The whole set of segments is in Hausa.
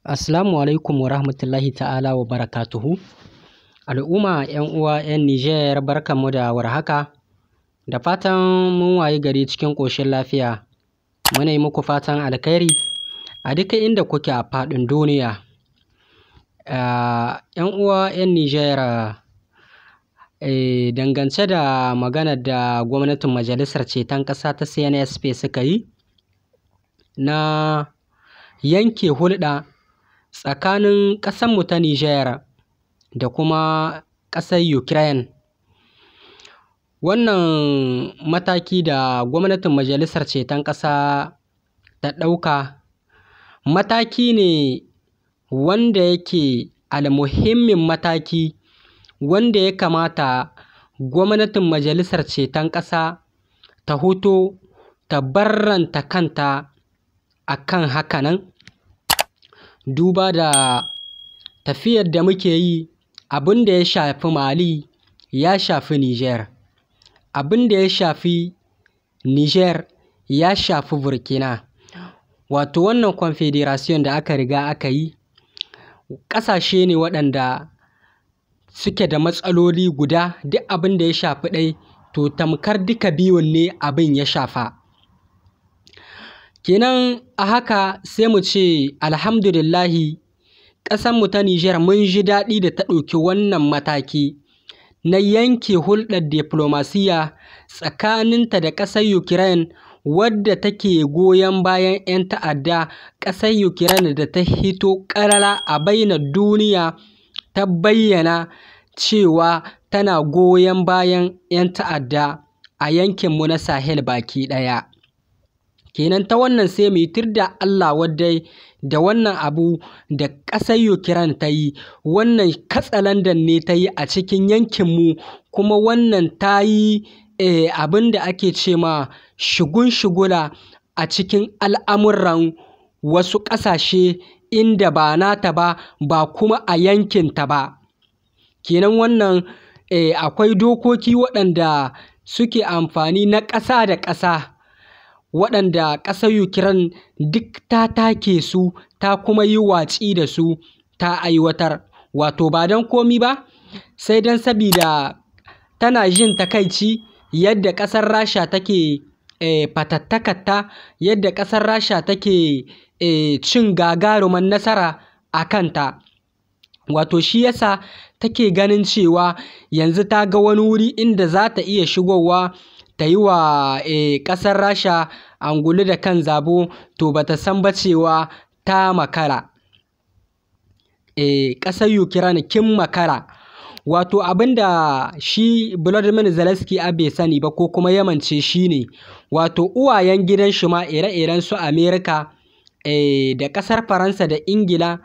Assalamu alaikum wa rahmatullahi ta'ala wa barakatuhu. Al'umma 'yan uwa 'yan Nijar barkanmu da warhaka. Da fatan mun wayi gari cikin ƙoshin lafiya. Muna yi muku fatan alkhairi a duka inda kuke a faɗin duniya. 'Yan uwa 'yan Nijar, dangance da maganar da gwamnatin Majalisar Ceton Ƙasa ta CNSP suka yi na yanke hulɗa tsakanin ƙasarmu ta Nijar da kuma ƙasar Ukraine. Wannan mataki da gwamnatin Majalisar Ceton Ƙasa ta ɗauka mataki ne wanda yake almuhimmin mataki wanda ya kamata gwamnatin Majalisar Ceton Ƙasa ta fito ta barranta kanta a kan hakanan, duba da tafiyar da muke yi. Abin da ya shafi Mali ya shafi Nijar, abin da ya shafi Nijar ya shafi Burkina. Wato wannan confederation da aka riga aka yi, ƙasashe ne waɗanda suke da matsaloli guda. Duk abin da ya shafi ɗai to tamkar duka biyun ne abin ya shafa. Kenan a haka sai mu ce alhamdulillahi, ƙasarmu ta Nijar mun ji daɗi da ta ɗauki wannan mataki na yanke hulɗar diflomasiyya tsakaninta da ƙasar Ukraine, wadda take goyon bayan 'yan ta'adda. Ƙasar Ukraine da ta hito ƙarara a bainar duniya ta bayyana cewa tana goyon bayan 'yan ta'adda a yankinmu na Sahel baki ɗaya. Kenan ta wannan sai mu yi tir da Allah wadai da wannan abu da ƙasar Ukraine ta yi. Wannan katsalandan ne ta yi a cikin yankinmu, kuma wannan ta yi abin da ake ce ma shigula a cikin al'amuran wasu ƙasashe inda ba nata ba, ba kuma a yankinta ba. Kenan wannan akwai dokoki waɗanda suke amfani na ƙasa da ƙasa, waɗanda ƙasar Ukraine duk ta take su, ta kuma yi watsi da su, ta aiwatar. Wato ba don komi ba, sai don sabida tana jin takaici yadda ƙasar Rasha take fatattakarta, yadda ƙasar Rasha take cin gagaruman nasara a kanta. Wato shi yasa take ganin cewa yanzu ta ga wani wuri inda za ta iya shigowa ta yi wa ƙasar Rasha angulu da kan zabo, to ba ta san ba cewa ta makara. Ƙasar Ukraine kin makara. Wato abin da shi Volodymyr Zelensky bai sani ba ko kuma ya mance shi ne, wato uwayen gidan shi ma ire-iren su Amerika da ƙasar Faransa da Ingila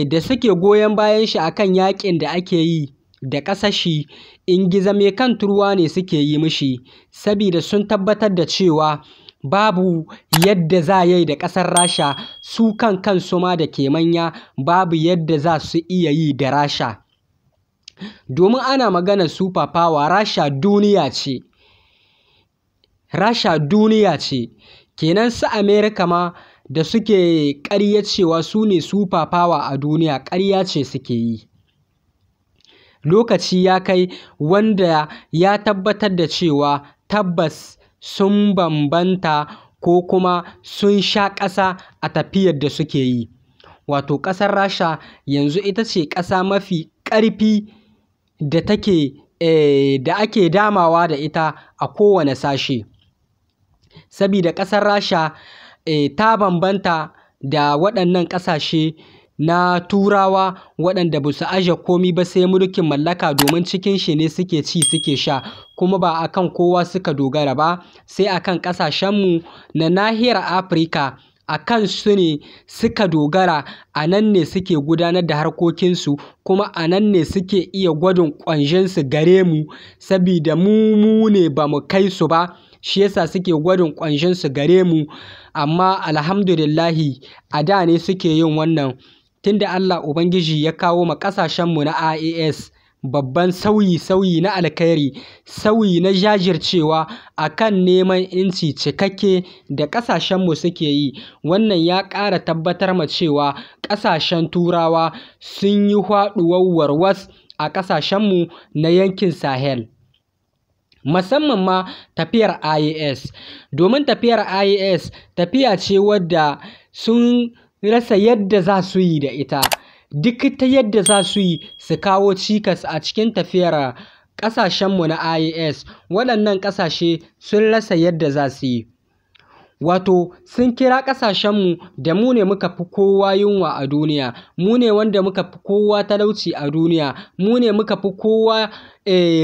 da suke goyon bayan shi akan yaƙin da ake yi da ƙasar shi, ingiza mai kan turuwa ne suke yi mishi, sabida sun tabbatar da cewa babu yadda za yi da ƙasar Rasha. Su kansu ma da ke manya babu yadda za su iya yi da Rasha, domin ana maganar super power. Rasha duniya ce, Rasha duniya ce. Kenan su Amerika ma da suke ƙarya cewa su ne super power a duniya, ƙarya ce suke yi. Lokaci ya kai wanda ya tabbatar da cewa tabbas sun bambanta ko kuma sun sha ƙasa a tafiyar da suke yi. Wato ƙasar Rasha yanzu ita ce ƙasa mafi ƙarfi da take da ake damawa da ita a kowane sashe, sabida ƙasar Rasha ta bambanta da waɗannan ƙasashe na Turawa waɗanda ba su aje komi ba sai mulkin mallaka, domin cikin shi ne suke ci suke sha, kuma ba a kan kowa suka dogara ba, sai a kan ƙasashenmu na nahiyar Afirka. A kan su ne suka dogara, a nan ne suke gudanar da harkokinsu, kuma a nan ne suke iya gwadin ƙwanjinsu gare mu, sabida mu ne ba mu kai su ba, shi yasa suke gwadin ƙwanjinsu gare mu. Amma alhamdulillahi a da ne suke yin wannan, tunda Allah Ubangiji ya kawo ma ƙasashenmu na IAS babban sauyi na alkhairi, sauyi na jajircewa akan neman inci cikakke da ƙasashenmu suke yi. Wannan ya ƙara tabbatar ma cewa ƙasashen Turawa sun yi faɗuwar warwas a ƙasashenmu na yankin Sahel. Musamman ma tafiyar IAS, domin tafiyar IAS tafiya ce wadda sun rasa yadda za su yi da ita. Duk ta yadda za su yi su kawo cikas a cikin tafiyar ƙasashenmu na IAS, waɗannan ƙasashe sun rasa yadda za su yi. Wato sun kira ƙasashenmu da mu ne muka fi kowa yunwa a duniya, mu ne wanda muka fi kowa talauci a duniya, mu ne muka fi kowa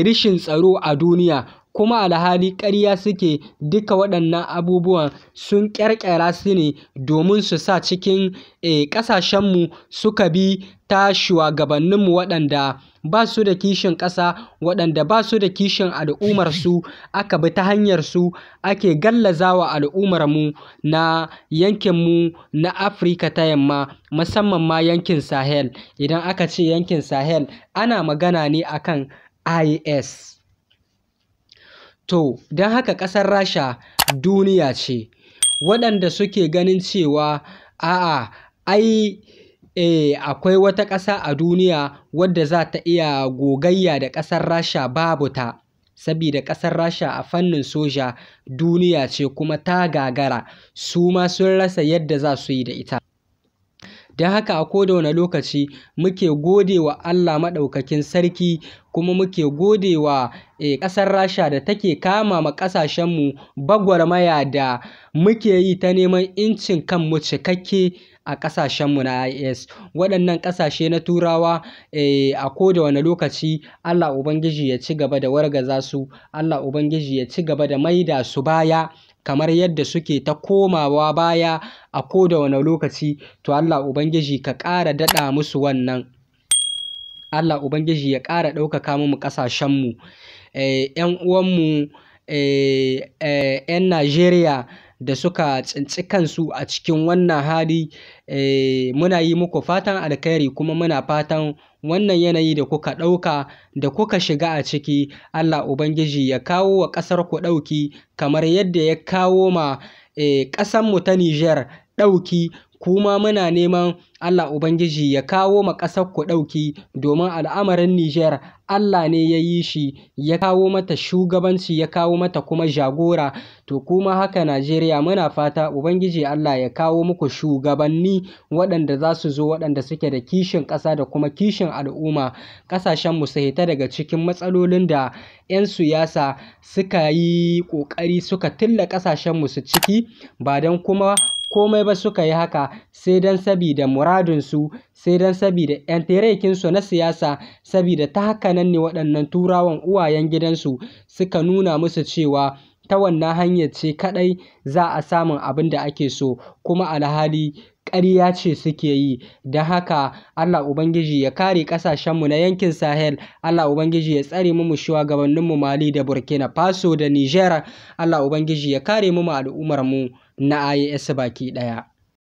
rishin tsaro a duniya, kuma alhali ƙarya suke. Duka waɗannan abubuwan sun ƙirƙira su ne domin su sa cikin ƙasashenmu suka bi ta shugabanninmu waɗanda ba su da kishin ƙasa, waɗanda ba su da kishin al'ummarsu, aka bi ta hanyarsu ake gallazawa al'ummarmu na yankinmu na Afirka ta Yamma, musamman ma yankin Sahel. Idan aka ce yankin Sahel ana magana ne akan IAS. To, don haka ƙasar Rasha duniya ce, waɗanda suke ganin cewa a'a akwai wata ƙasa a duniya wadda za ta iya gogayya da ƙasar Rasha, babu ta. Sabida ƙasar Rasha a fannin soja duniya ce kuma ta gagara, su ma sun rasa yadda za su yi da ita. Don haka a koda wane lokaci muke gode wa Allah Maɗaukakin Sarki, kuma muke gode wa ƙasar Rasha da take kama ma ƙasashenmu gwagwarmaya da muke yi ta neman incin kanmu cikakke a ƙasashenmu na IAS. Waɗannan ƙasashe na Turawa a koda wane lokaci Allah Ubangiji ya ci gaba da wargaza su, Allah Ubangiji ya ci gaba da maida su baya kamar yadda suke ta komawa baya a koda wane lokaci. To Allah Ubangiji ka ƙara daɗa musu wannan. Allah Ubangiji ya ƙara ɗaukaka mu ƙasashenmu. 'Yan uwanmu 'yan Najeriya da suka tsinci kansu a cikin wannan hali, muna yi muku fatan alkhairi, kuma muna fatan wannan yanayi da kuka ɗauka da kuka shiga a ciki, Allah Ubangiji ya kawo wa ƙasarku ɗauki kamar yadda ya kawo ma ƙasanmu ta Nijar ɗauki. Kuma muna neman Allah Ubangiji ya kawo ma ƙasarku ɗauki, domin al'amarin Nijar Allah ne ya yi shi, ya kawo mata shugabanci, ya kawo mata kuma jagora. To kuma haka Najeriya muna fata Ubangiji Allah ya kawo muku shugabanni waɗanda za su zo, waɗanda suke da kishin ƙasa da kuma kishin al'umma. Ƙasashenmu su hita daga cikin matsalolin da 'yan siyasa suka yi ƙoƙari suka tilla ƙasashenmu su ciki, ba don kuma komai ba suka yi haka sai don sabida muradinsu, sai don sabida 'yan terekinsu na siyasa. Sabida ta haka nan ne waɗannan Turawan uwayen gidansu suka nuna musu cewa ta wannan hanyar ce kaɗai za a samun abin da ake so, kuma alhali ƙarya ce suke yi. Don haka Allah Ubangiji ya kare ƙasashenmu na yankin Sahel, Allah Ubangiji ya tsare mu shugabanninmu Mali da Burkina Faso da Nijar, Allah Ubangiji ya kare mu al'ummarmu na IAS baki ɗaya.